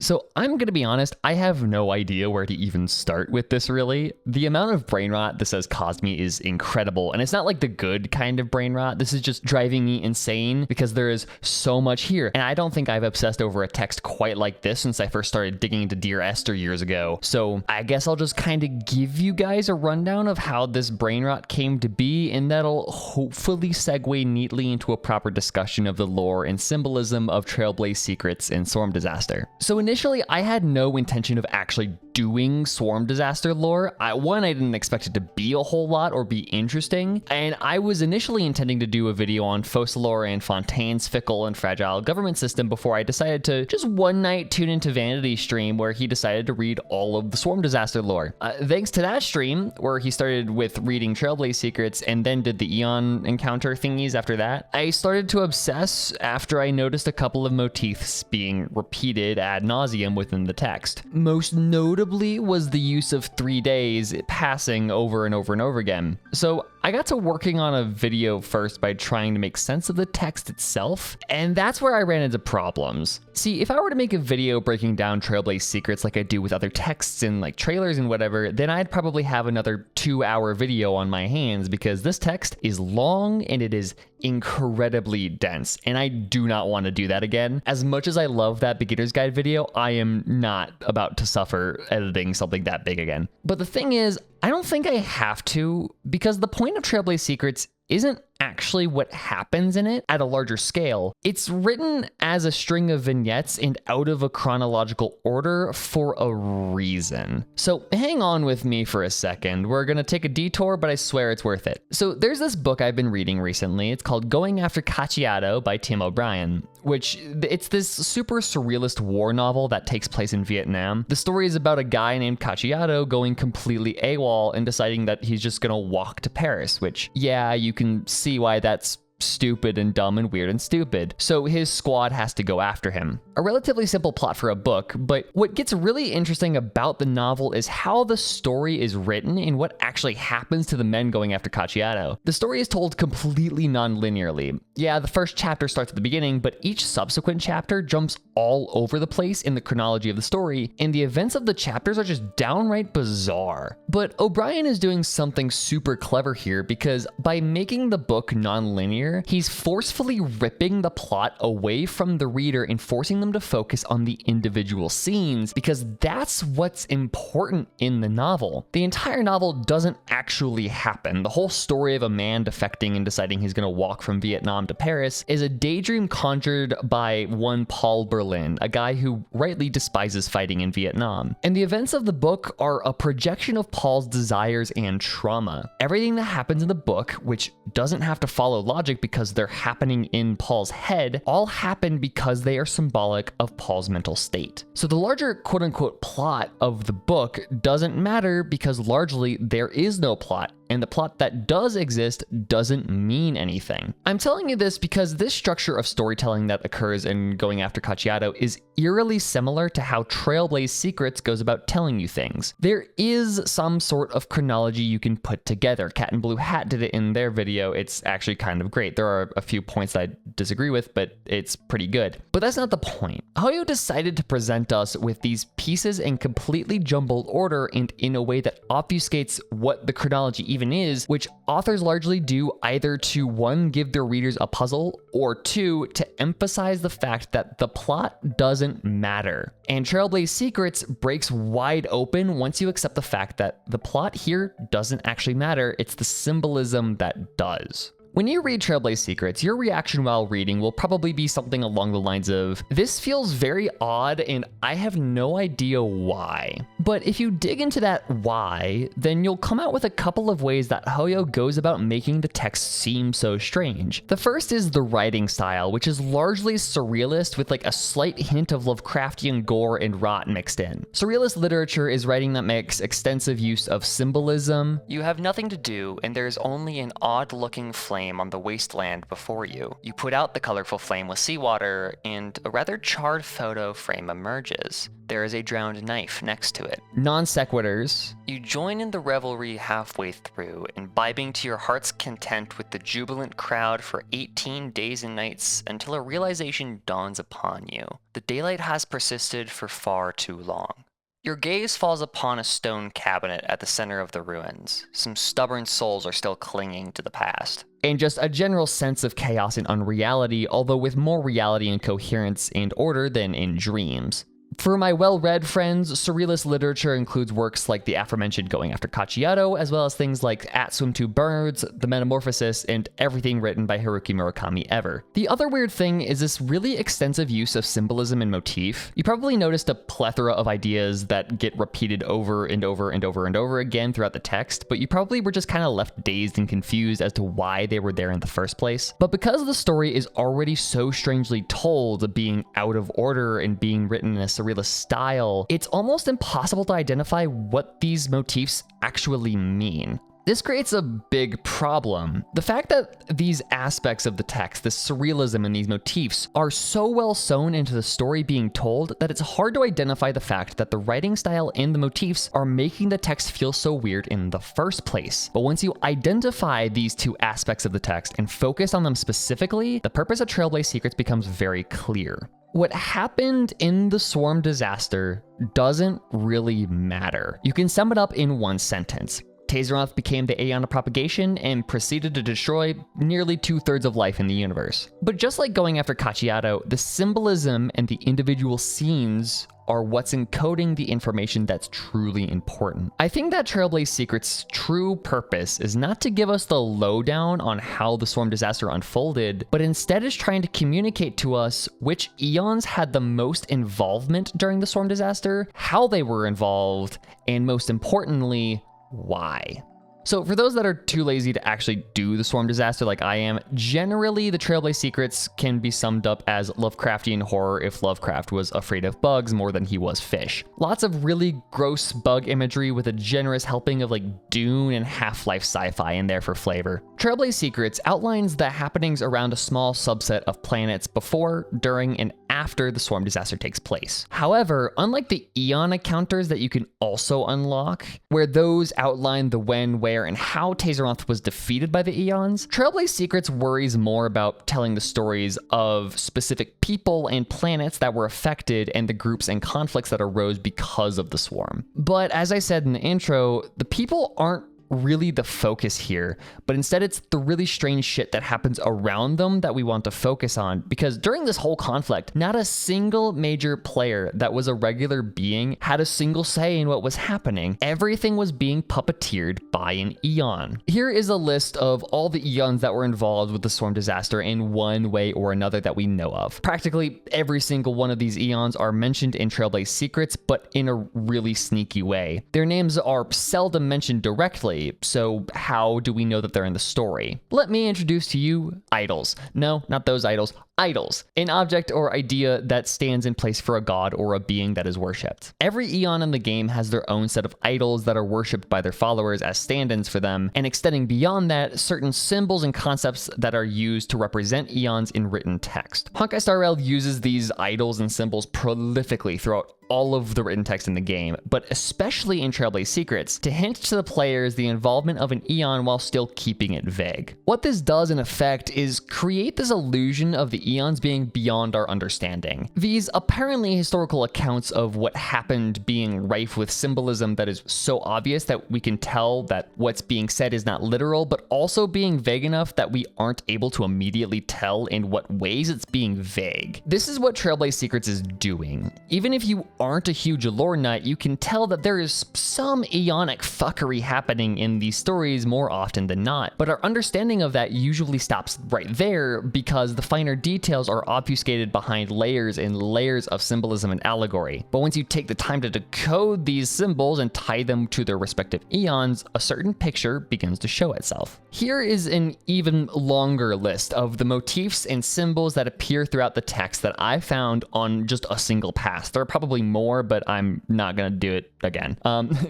So I'm gonna be honest, I have no idea where to even start with this really. The amount of brain rot this has caused me is incredible, and it's not like the good kind of brain rot. This is just driving me insane because there is so much here, and I don't think I've obsessed over a text quite like this since I first started digging into Dear Esther years ago. So I guess I'll just kind of give you guys a rundown of how this brain rot came to be, and that'll hopefully segue neatly into a proper discussion of the lore and symbolism of Trailblaze Secrets and Swarm Disaster. So initially, I had no intention of actually doing Swarm Disaster lore. I didn't expect it to be a whole lot or be interesting, and I was initially intending to do a video on Focalor and Fontaine's fickle and fragile government system before I decided to just one night tune into Vanity's stream where he decided to read all of the Swarm Disaster lore. Thanks to that stream, where he started with reading Trailblaze Secrets and then did the Aeon encounter thingies after that, I started to obsess after I noticed a couple of motifs being repeated ad nauseum within the text. Most notably was the use of 3 days passing over and over and over again. So I got to working on a video first by trying to make sense of the text itself, and that's where I ran into problems. See, if I were to make a video breaking down Trailblaze Secrets like I do with other texts and like trailers and whatever, then I'd probably have another 2-hour video on my hands because this text is long and it is incredibly dense, and I do not want to do that again. As much as I love that beginner's guide video, I am not about to suffer editing something that big again. But the thing is, I don't think I have to, because the point of Trailblaze Secrets isn't actually what happens in it at a larger scale. It's written as a string of vignettes and out of a chronological order for a reason. So hang on with me for a second. We're gonna take a detour, but I swear it's worth it. So there's this book I've been reading recently. It's called Going After Cacciato by Tim O'Brien, which it's this super surrealist war novel that takes place in Vietnam. The story is about a guy named Cacciato going completely AWOL and deciding that he's just gonna walk to Paris, which, yeah, you can see why that's stupid and dumb and weird and stupid. So his squad has to go after him. A relatively simple plot for a book, but what gets really interesting about the novel is how the story is written and what actually happens to the men going after Cacciato. The story is told completely non-linearly. Yeah, the first chapter starts at the beginning, but each subsequent chapter jumps all over the place in the chronology of the story, and the events of the chapters are just downright bizarre. But O'Brien is doing something super clever here because by making the book non-linear, he's forcefully ripping the plot away from the reader and forcing them to focus on the individual scenes, because that's what's important in the novel. The entire novel doesn't actually happen. The whole story of a man defecting and deciding he's gonna walk from Vietnam to Paris is a daydream conjured by one Paul Berlin, a guy who rightly despises fighting in Vietnam. And the events of the book are a projection of Paul's desires and trauma. Everything that happens in the book, which doesn't have to follow logic because they're happening in Paul's head, all happen because they are symbolic of Paul's mental state. So the larger quote-unquote plot of the book doesn't matter because largely there is no plot, and the plot that does exist doesn't mean anything. I'm telling you this because this structure of storytelling that occurs in Going After Cacciato is eerily similar to how Trailblaze Secrets goes about telling you things. There is some sort of chronology you can put together. Cat and Blue Hat did it in their video. It's actually kind of great. There are a few points that I disagree with, but it's pretty good. But that's not the point. Hoyo decided to present us with these pieces in completely jumbled order and in a way that obfuscates what the chronology even is, which authors largely do either to, one, give their readers a puzzle, or two, to emphasize the fact that the plot doesn't matter. And Trailblaze Secrets breaks wide open once you accept the fact that the plot here doesn't actually matter, it's the symbolism that does. When you read Trailblaze Secrets, your reaction while reading will probably be something along the lines of, "This feels very odd and I have no idea why." But if you dig into that why, then you'll come out with a couple of ways that Hoyo goes about making the text seem so strange. The first is the writing style, which is largely surrealist with like a slight hint of Lovecraftian gore and rot mixed in. Surrealist literature is writing that makes extensive use of symbolism. You have nothing to do and there's only an odd looking flame flame on the wasteland before you. You put out the colorful flame with seawater, and a rather charred photo frame emerges. There is a drowned knife next to it. Non sequiturs. You join in the revelry halfway through, imbibing to your heart's content with the jubilant crowd for 18 days and nights until a realization dawns upon you. The daylight has persisted for far too long. Your gaze falls upon a stone cabinet at the center of the ruins. Some stubborn souls are still clinging to the past. And just a general sense of chaos and unreality, although with more reality and coherence and order than in dreams. For my well-read friends, surrealist literature includes works like the aforementioned Going After Cacciato, as well as things like At Swim Two Birds, The Metamorphosis, and everything written by Haruki Murakami ever. The other weird thing is this really extensive use of symbolism and motif. You probably noticed a plethora of ideas that get repeated over and over and over and over again throughout the text, but you probably were just kind of left dazed and confused as to why they were there in the first place. But because the story is already so strangely told, being out of order and being written in a surrealist style, it's almost impossible to identify what these motifs actually mean. This creates a big problem. The fact that these aspects of the text, this surrealism and these motifs, are so well sewn into the story being told that it's hard to identify the fact that the writing style and the motifs are making the text feel so weird in the first place. But once you identify these two aspects of the text and focus on them specifically, the purpose of Trailblaze Secrets becomes very clear. What happened in the Swarm disaster doesn't really matter. You can sum it up in one sentence. Tazeroth became the Aeon of propagation and proceeded to destroy nearly 2/3 of life in the universe. But just like Going After Cacciato, the symbolism and the individual scenes are what's encoding the information that's truly important. I think that Trailblaze Secrets' true purpose is not to give us the lowdown on how the Swarm disaster unfolded, but instead is trying to communicate to us which Aeons had the most involvement during the Swarm disaster, how they were involved, and most importantly, why. So for those that are too lazy to actually do the Swarm disaster like I am, generally the Trailblaze Secrets can be summed up as Lovecraftian horror if Lovecraft was afraid of bugs more than he was fish. Lots of really gross bug imagery with a generous helping of like Dune and Half-Life sci-fi in there for flavor. Trailblaze Secrets outlines the happenings around a small subset of planets before, during, and after the Swarm disaster takes place. However, unlike the Aeon encounters that you can also unlock, where those outline the when, where, and how Tazeroth was defeated by the Aeons, Trailblaze Secrets worries more about telling the stories of specific people and planets that were affected and the groups and conflicts that arose because of the Swarm. But as I said in the intro, the people aren't really the focus here, but instead it's the really strange shit that happens around them that we want to focus on, because during this whole conflict, not a single major player that was a regular being had a single say in what was happening. Everything was being puppeteered by an Aeon. Here is a list of all the Aeons that were involved with the Swarm disaster in one way or another that we know of. Practically every single one of these Aeons are mentioned in Trailblaze Secrets, but in a really sneaky way. Their names are seldom mentioned directly, so how do we know that they're in the story? Let me introduce to you idols. No, not those idols. Idols, an object or idea that stands in place for a god or a being that is worshipped. Every Aeon in the game has their own set of idols that are worshipped by their followers as stand-ins for them, and extending beyond that, certain symbols and concepts that are used to represent Aeons in written text. Honkai Star Rail uses these idols and symbols prolifically throughout all of the written text in the game, but especially in Trailblaze Secrets, to hint to the players the involvement of an Aeon while still keeping it vague. What this does in effect is create this illusion of the Aeons being beyond our understanding. These apparently historical accounts of what happened being rife with symbolism that is so obvious that we can tell that what's being said is not literal, but also being vague enough that we aren't able to immediately tell in what ways it's being vague. This is what Trailblaze Secrets is doing. Even if you aren't a huge lore nut, you can tell that there is some Aeonic fuckery happening in these stories more often than not, but our understanding of that usually stops right there because the finer details details are obfuscated behind layers and layers of symbolism and allegory. But once you take the time to decode these symbols and tie them to their respective eons, a certain picture begins to show itself. Here is an even longer list of the motifs and symbols that appear throughout the text that I found on just a single pass. There are probably more, but I'm not gonna do it again.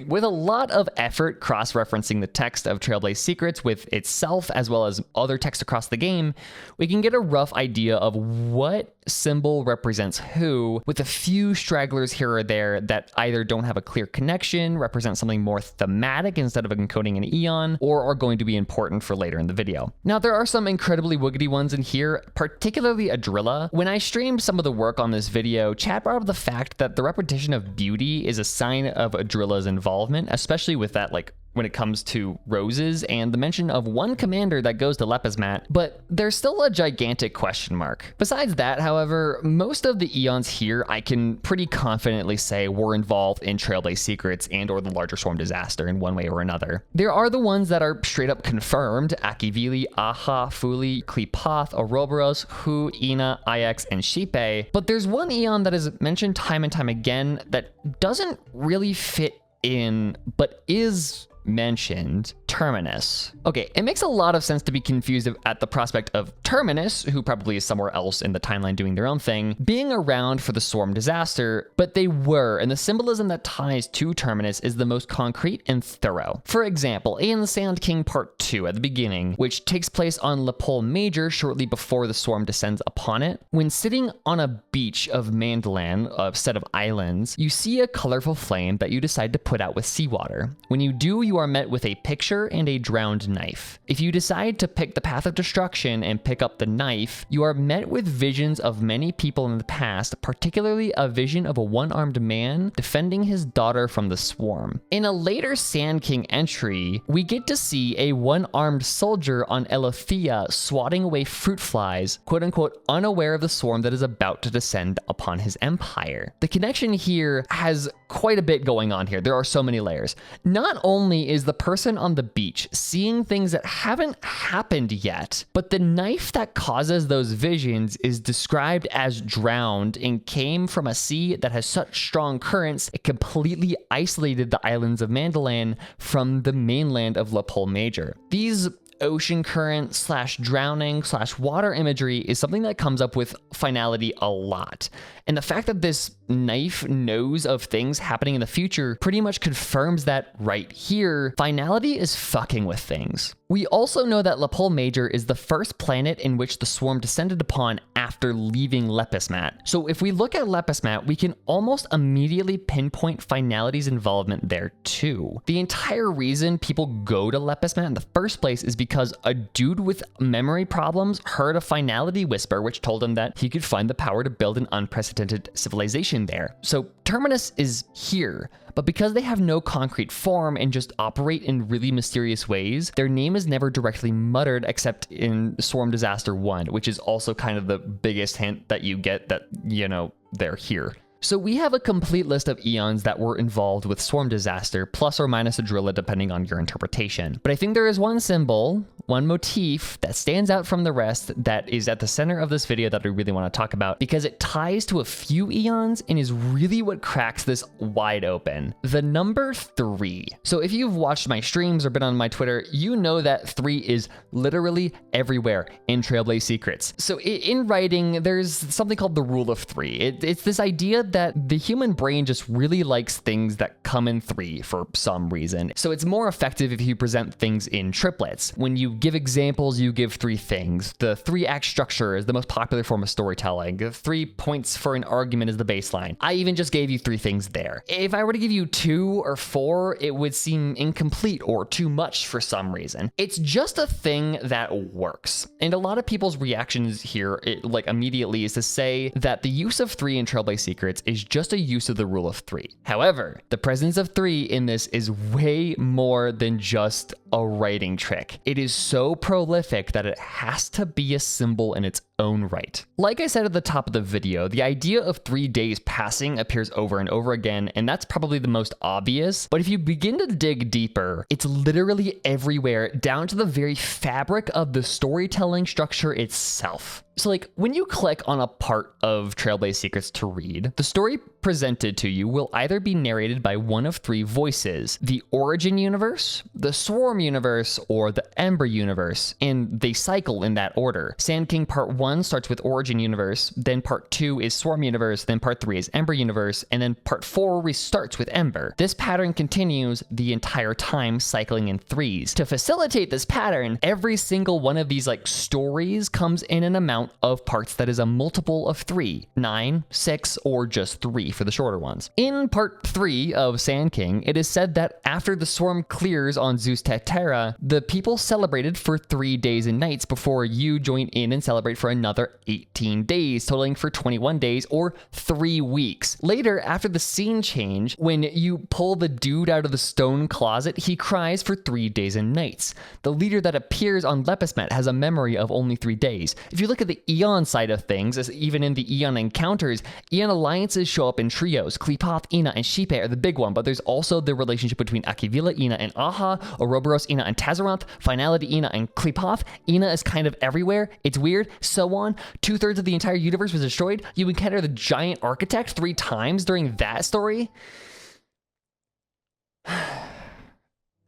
With a lot of effort cross-referencing the text of Trailblaze Secrets with itself as well as other text across the game, we can get a rough idea of what symbol represents who, with a few stragglers here or there that either don't have a clear connection, represent something more thematic instead of encoding an eon, or are going to be important for later in the video. Now, there are some incredibly wiggity ones in here, particularly Adrilla. When I streamed some of the work on this video, chat brought up the fact that the repetition of beauty is a sign of Adrilla's involvement, especially with that, like, when it comes to roses and the mention of one commander that goes to Lepismat, but there's still a gigantic question mark. Besides that, however, most of the eons here I can pretty confidently say were involved in Trailblaze Secrets and or the larger Swarm disaster in one way or another. There are the ones that are straight up confirmed: Akivili, Aha, Fuli, Klipoth, Ouroboros, Hu, Ina, Ix, and Shipe, but there's one eon that is mentioned time and time again that doesn't really fit in, but is mentioned: Terminus. Okay, it makes a lot of sense to be confused at the prospect of Terminus, who probably is somewhere else in the timeline doing their own thing, being around for the Swarm disaster, but they were, and the symbolism that ties to Terminus is the most concrete and thorough. For example, Aeon Sand King Part 2 at the beginning, which takes place on Lepole Major shortly before the Swarm descends upon it. When sitting on a beach of Mandalan, a set of islands, you see a colorful flame that you decide to put out with seawater. When you do, you are met with a picture and a drowned knife. If you decide to pick the path of destruction and pick up the knife, you are met with visions of many people in the past, particularly a vision of a one-armed man defending his daughter from the Swarm. In a later Sand King entry, we get to see a one-armed soldier on Elothea swatting away fruit flies, quote-unquote unaware of the Swarm that is about to descend upon his empire. The connection here has quite a bit going on here. There are so many layers. Not only is the person on the beach seeing things that haven't happened yet, but the knife that causes those visions is described as drowned and came from a sea that has such strong currents it completely isolated the islands of Mandalan from the mainland of Lepole Major. These ocean current / drowning / water imagery is something that comes up with finality a lot. And the fact that this knife knows of things happening in the future pretty much confirms that right here. Finality is fucking with things. We also know that Lepole Major is the first planet in which the Swarm descended upon after leaving Lepismat. So if we look at Lepismat, we can almost immediately pinpoint finality's involvement there too. The entire reason people go to Lepismat in the first place is because a dude with memory problems heard a finality whisper which told him that he could find the power to build an unprecedented civilization there. So Terminus is here, but because they have no concrete form and just operate in really mysterious ways, their name is never directly muttered except in Swarm Disaster 1, which is also kind of the biggest hint that you get that, you know, they're here. So we have a complete list of eons that were involved with Swarm Disaster, plus or minus Adrilla depending on your interpretation. But I think there is one symbol, one motif that stands out from the rest that is at the center of this video that I really want to talk about because it ties to a few eons and is really what cracks this wide open. The number 3. So if you've watched my streams or been on my Twitter, you know that 3 is literally everywhere in Trailblaze Secrets. So in writing, there's something called the rule of 3. It's this idea that the human brain just really likes things that come in 3 for some reason. So it's more effective if you present things in triplets. When you give examples, you give 3 things. The 3-act structure is the most popular form of storytelling. 3 points for an argument is the baseline. I even just gave you 3 things there. If I were to give you 2 or 4, it would seem incomplete or too much for some reason. It's just a thing that works. And a lot of people's reactions here, immediately, is to say that the use of 3 in Trailblaze Secrets is just a use of the rule of 3. However, the presence of 3 in this is way more than just a writing trick. It is so prolific that it has to be a symbol in its own right. Like I said at the top of the video, the idea of 3 days passing appears over and over again, and that's probably the most obvious. But if you begin to dig deeper, it's literally everywhere, down to the very fabric of the storytelling structure itself. So like when you click on a part of Trailblaze Secrets to read, the story presented to you will either be narrated by one of 3 voices: the Origin universe, the Swarm universe, or the Ember universe, and they cycle in that order. Sand King Part 1 starts with Origin universe, then Part 2 is Swarm universe, then Part 3 is Ember universe, and then Part 4 restarts with Ember. This pattern continues the entire time, cycling in 3s. To facilitate this pattern, every single one of these like stories comes in an amount of parts that is a multiple of 3, 9, 6, or just 3 for the shorter ones. In Part 3 of Sand King, it is said that after the swarm clears on Zeus Terra, the people celebrated for 3 days and nights before you join in and celebrate for another 18 days, totaling for 21 days or 3 weeks. Later, after the scene change, when you pull the dude out of the stone closet, he cries for 3 days and nights. The leader that appears on Lepismet has a memory of only 3 days. If you look at the Aeon side of things, as even in the Aeon encounters, Aeon alliances show up in trios. Klepoth, Ina, and Shipe are the big one, but there's also the relationship between Akivila, Ina, and Aha, Ouroboros, Ina, and Tazaranth, Finality, Ina, and Klepoth. Ina is kind of everywhere. It's weird. So on. 2/3 of the entire universe was destroyed. You encounter the giant architect 3 times during that story.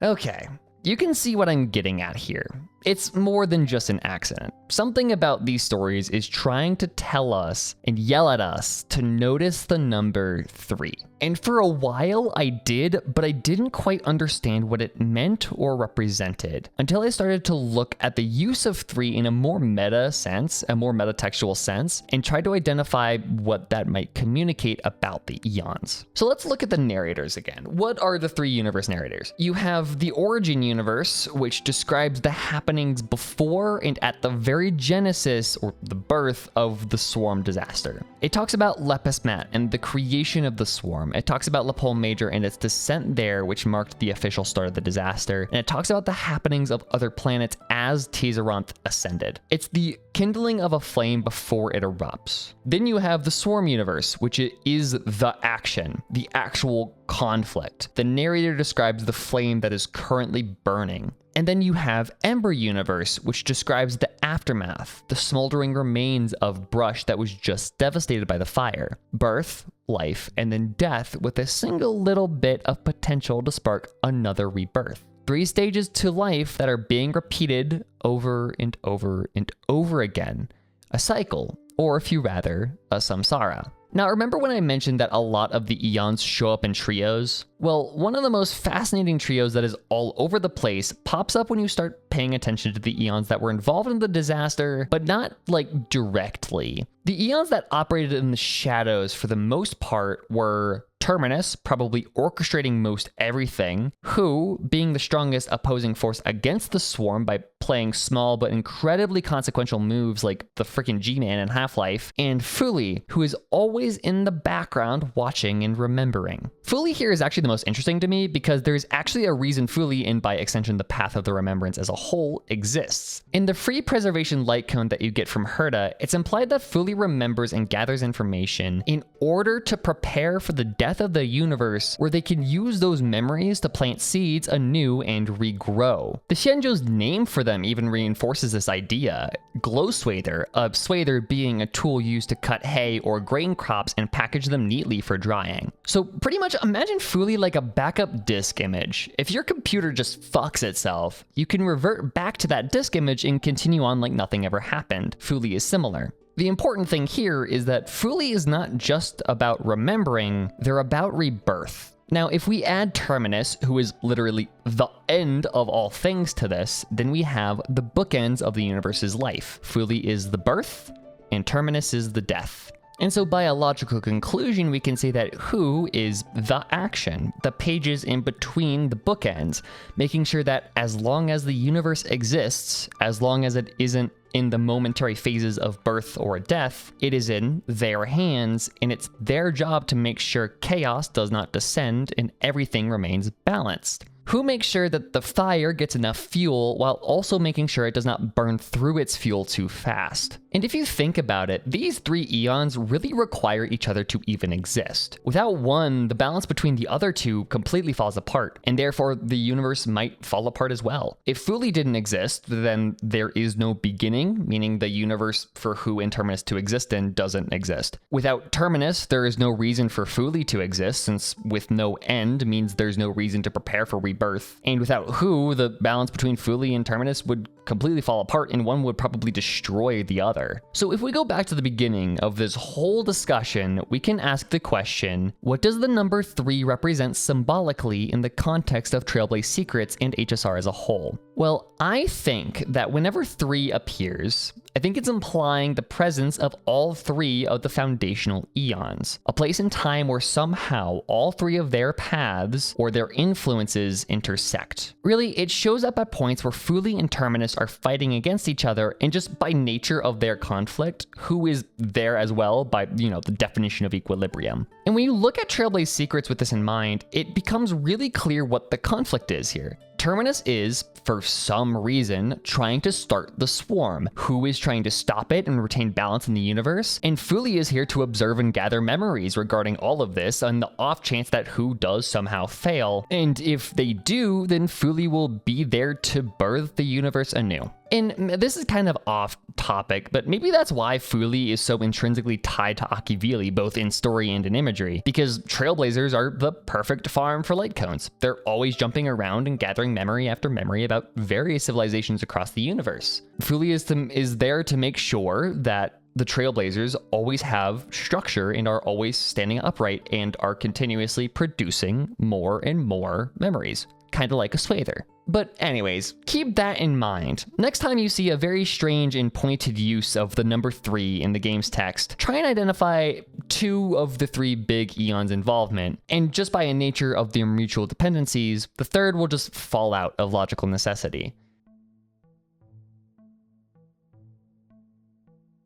Okay. You can see what I'm getting at here. It's more than just an accident. Something about these stories is trying to tell us and yell at us to notice the number 3. And for a while I did, but I didn't quite understand what it meant or represented until I started to look at the use of 3 in a more meta sense, a more metatextual sense, and try to identify what that might communicate about the Aeons. So let's look at the narrators again. What are the 3 universe narrators? You have the Origin universe, which describes the happenings before and at the very genesis or the birth of the swarm disaster. It talks about Lepismat and the creation of the swarm. It talks about Lepole Major and its descent there, which marked the official start of the disaster. And it talks about the happenings of other planets as Tazaranth ascended. It's the kindling of a flame before it erupts. Then you have the Swarm universe, which is the action, the actual conflict. The narrator describes the flame that is currently burning. And then you have Ember universe, which describes the aftermath, the smoldering remains of brush that was just devastated by the fire. Birth, life, and then death with a single little bit of potential to spark another rebirth. 3 stages to life that are being repeated over and over and over again. A cycle, or if you rather, a samsara. Now, remember when I mentioned that a lot of the Aeons show up in trios? Well, one of the most fascinating trios that is all over the place pops up when you start paying attention to the Aeons that were involved in the disaster, but not like directly. The Aeons that operated in the shadows for the most part were Terminus, probably orchestrating most everything, who, being the strongest opposing force against the swarm by playing small but incredibly consequential moves like the freaking G-Man in Half-Life, and Fuli, who is always in the background watching and remembering. Fuli here is actually the most interesting to me because there's actually a reason Fuli, and by extension the Path of the Remembrance as a whole, exists. In the free preservation light cone that you get from Herta, it's implied that Fuli remembers and gathers information in order to prepare for the death of the universe, where they can use those memories to plant seeds anew and regrow. The Shenjo's name for them even reinforces this idea. Glow swather, a swather being a tool used to cut hay or grain crops and package them neatly for drying. So pretty much imagine Fuli like a backup disk image. If your computer just fucks itself, you can revert back to that disk image and continue on like nothing ever happened. Fuli is similar. The important thing here is that Fuli is not just about remembering, they're about rebirth. Now, if we add Terminus, who is literally the end of all things to this, then we have the bookends of the universe's life. Fuli is the birth, and Terminus is the death. And so by a logical conclusion, we can say that who is the action, the pages in between the bookends, making sure that as long as the universe exists, as long as it isn't in the momentary phases of birth or death, it is in their hands, and it's their job to make sure chaos does not descend and everything remains balanced. Who makes sure that the fire gets enough fuel while also making sure it does not burn through its fuel too fast? And if you think about it, these 3 eons really require each other to even exist. Without one, the balance between the other 2 completely falls apart, and therefore the universe might fall apart as well. If Fuli didn't exist, then there is no beginning, meaning the universe for Who and Terminus to exist in doesn't exist. Without Terminus, there is no reason for Fuli to exist, since with no end means there's no reason to prepare for rebirth. And without Who, the balance between Fuli and Terminus would completely fall apart, and one would probably destroy the other. So if we go back to the beginning of this whole discussion, we can ask the question, what does the number 3 represent symbolically in the context of Trailblaze Secrets and HSR as a whole? Well, I think that whenever 3 appears, I think it's implying the presence of all 3 of the foundational eons, a place in time where somehow all 3 of their paths or their influences intersect. Really, it shows up at points where Fuli and Terminus are fighting against each other, and just by nature of their conflict, Who is there as well by, the definition of equilibrium. And when you look at Trailblaze Secrets with this in mind, it becomes really clear what the conflict is here. Terminus is, for some reason, trying to start the swarm. Who is trying to stop it and retain balance in the universe? And Fuli is here to observe and gather memories regarding all of this on the off chance that Who does somehow fail. And if they do, then Fuli will be there to birth the universe anew. And this is kind of off topic, but maybe that's why Fuli is so intrinsically tied to Akivili, both in story and in imagery, because Trailblazers are the perfect farm for light cones. They're always jumping around and gathering memory after memory about various civilizations across the universe. Fuli is there to make sure that the Trailblazers always have structure and are always standing upright and are continuously producing more and more memories, kind of like a Swather. But anyways, keep that in mind. Next time you see a very strange and pointed use of the number 3 in the game's text, try and identify 2 of the 3 big eons' involvement, and just by a nature of their mutual dependencies, the third will just fall out of logical necessity.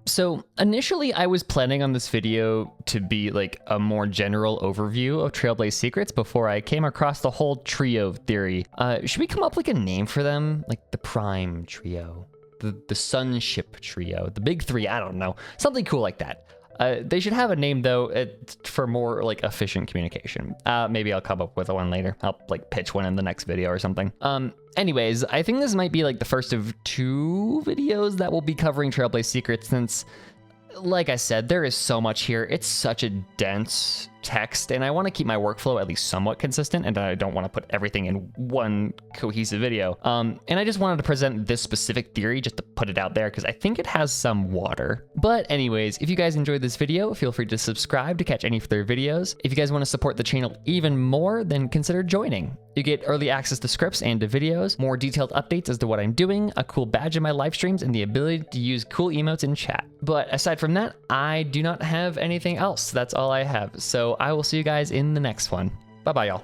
So initially I was planning on this video to be like a more general overview of Trailblaze Secrets before I came across the whole trio theory. Should we come up with a name for them? Like the Prime Trio, the Sunship Trio, the Big 3, I don't know. Something cool like that. They should have a name though for more like efficient communication. Maybe I'll come up with one later. I'll like pitch one in the next video or something. Anyways, I think this might be like the first of 2 videos that will be covering Trailblaze Secrets, since, like I said, there is so much here. It's such a dense text, and I want to keep my workflow at least somewhat consistent, and I don't want to put everything in one cohesive video. And I just wanted to present this specific theory just to put it out there because I think it has some water. But anyways, if you guys enjoyed this video, feel free to subscribe to catch any further videos. If you guys want to support the channel even more, then consider joining. You get early access to scripts and to videos, more detailed updates as to what I'm doing, a cool badge in my live streams, and the ability to use cool emotes in chat. But aside from that, I do not have anything else. That's all I have. So I will see you guys in the next one. Bye-bye, y'all.